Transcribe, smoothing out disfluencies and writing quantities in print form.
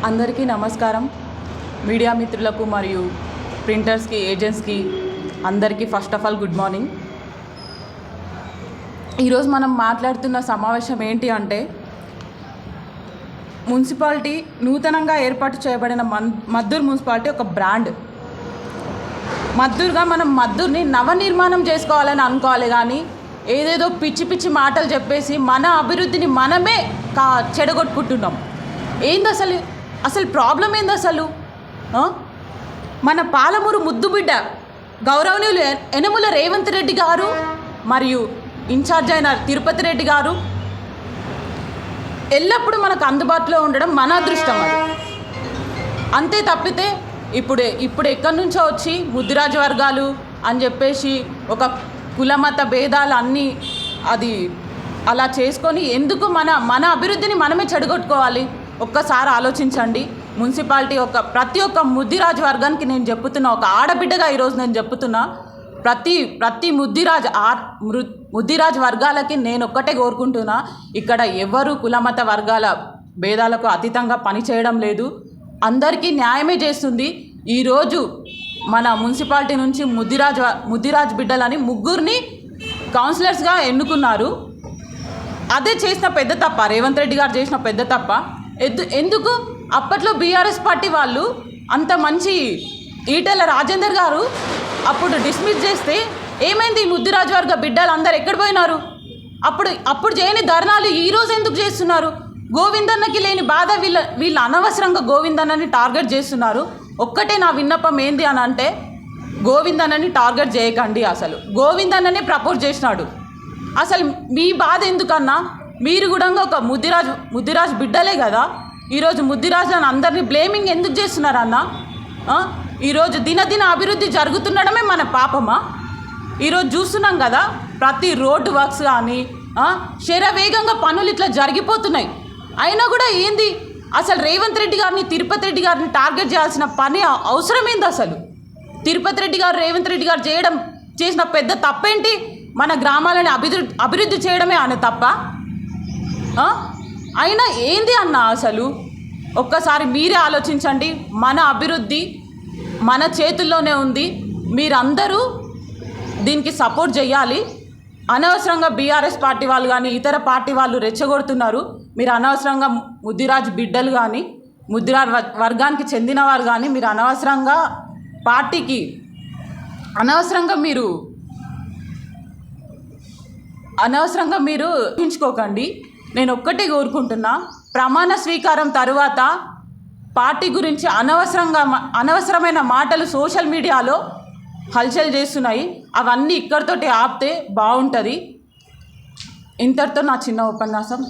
అందరికీ నమస్కారం. మీడియా మిత్రులకు మరియు ప్రింటర్స్కి, ఏజెంట్స్కి అందరికీ first of all good morning. ఈరోజు మనం మాట్లాడుతున్న సమావేశం ఏంటి అంటే, మున్సిపాలిటీ నూతనంగా ఏర్పాటు చేయబడిన మద్దూరు మున్సిపాలిటీ ఒక బ్రాండ్. మద్దూరుగా మనం మద్దూరుని నవనిర్మాణం చేసుకోవాలని అనుకోవాలి, కానీ ఏదేదో పిచ్చి పిచ్చి మాటలు చెప్పేసి మన అభివృద్ధిని మనమే చెడగొట్టుకుంటున్నాం. ఏంది అసలు ప్రాబ్లం ఏంది అసలు? మన పాలమూరు ముద్దుబిడ్డ గౌరవనీయులు యనమల రేవంత్ రెడ్డి గారు మరియు ఇన్ఛార్జ్ అయిన తిరుపతి రెడ్డి గారు ఎల్లప్పుడూ మనకు అందుబాటులో ఉండడం మన అదృష్టం. అది అంతే తప్పితే ఇప్పుడు ఎక్కడి నుంచో వచ్చి ముద్దురాజు వర్గాలు అని చెప్పేసి ఒక కులమత భేదాలు అన్నీ అది అలా చేసుకొని ఎందుకు మన అభివృద్ధిని మనమే చెడగొట్టుకోవాలి? ఒక్కసారి ఆలోచించండి. మున్సిపాలిటీ ప్రతి ఒక్క ముద్దిరాజు వర్గానికి నేను చెప్తున్నా, ఒక ఆడబిడ్డగా ఈరోజు నేను చెప్తున్నా, ప్రతి ముద్దిరాజు వర్గాలకి నేను ఒక్కటే కోరుకుంటున్నా, ఇక్కడ ఎవరు కులమత వర్గాల భేదాలకు అతీతంగా పనిచేయడం లేదు, అందరికీ న్యాయమే చేస్తుంది. ఈరోజు మన మున్సిపాలిటీ నుంచి ముద్దిరాజు బిడ్డలని 3 కౌన్సిలర్స్గా ఎన్నుకున్నారు. అదే చేసిన పెద్ద తప్ప, రేవంత్ రెడ్డి గారు చేసిన పెద్ద తప్ప. ఎందుకు అప్పట్లో బీఆర్ఎస్ పార్టీ వాళ్ళు అంత మంచి ఈటెల రాజేందర్ గారు అప్పుడు డిస్మిస్ చేస్తే ఏమైంది? ఈ ముద్దిరాజు వర్గ బిడ్డలు అందరు ఎక్కడ పోయినారు? అప్పుడు చేయని ధర్నాలు ఈరోజు ఎందుకు చేస్తున్నారు? గోవిందన్నకి లేని బాధ వీళ్ళు అనవసరంగా గోవిందన్నని టార్గెట్ చేస్తున్నారు. ఒక్కటే నా విన్నపం ఏంది అని అంటే, గోవిందన్నని టార్గెట్ చేయకండి. అసలు గోవిందన్ననే ప్రపోజ్ చేసినాడు. అసలు మీ బాధ ఎందుకన్నా? మీరు కూడా ఒక ముద్దిరాజు బిడ్డలే కదా. ఈరోజు ముద్దిరాజు అని అందరినీ బ్లేమింగ్ ఎందుకు చేస్తున్నారన్నా? ఈరోజు దినదిన అభివృద్ధి జరుగుతుండడమే మన పాపమా? ఈరోజు చూస్తున్నాం కదా, ప్రతి రోడ్డు వర్క్స్ కానీ శరవేగంగా పనులు ఇట్లా జరిగిపోతున్నాయి. అయినా కూడా ఏంది అసలు రేవంత్ రెడ్డి గారిని, తిరుపతి రెడ్డి గారిని టార్గెట్ చేయాల్సిన పని అవసరమేంది అసలు? తిరుపతి రెడ్డి గారు, రేవంత్ రెడ్డి గారు చేసిన పెద్ద తప్పేంటి? మన గ్రామాలని అభివృద్ధి చేయడమే అనే తప్ప. అయినా ఏంది అన్న అసలు? ఒక్కసారి మీరే ఆలోచించండి. మన అభివృద్ధి మన చేతుల్లోనే ఉంది. మీరందరూ దీనికి సపోర్ట్ చేయాలి. అనవసరంగా బీఆర్ఎస్ పార్టీ వాళ్ళు కానీ ఇతర పార్టీ వాళ్ళు రెచ్చగొడుతున్నారు. మీరు అనవసరంగా ముద్దిరాజు బిడ్డలు కానీ ముద్దిరాజు వర్గానికి చెందినవారు కానీ మీరు అనవసరంగా పార్టీకి అనవసరంగా మీరు ఊహించుకోకండి. నేను ఒక్కటే కోరుకుంటున్నా, ప్రమాణ స్వీకారం తరువాత పార్టీ గురించి అనవసరమైన మాటలు సోషల్ మీడియాలో హల్చల్ చేస్తున్నాయి. అవన్నీ ఇక్కడితోటి ఆపితే బాగుంటుంది. ఇంతటితో నా చిన్న ఉపన్యాసం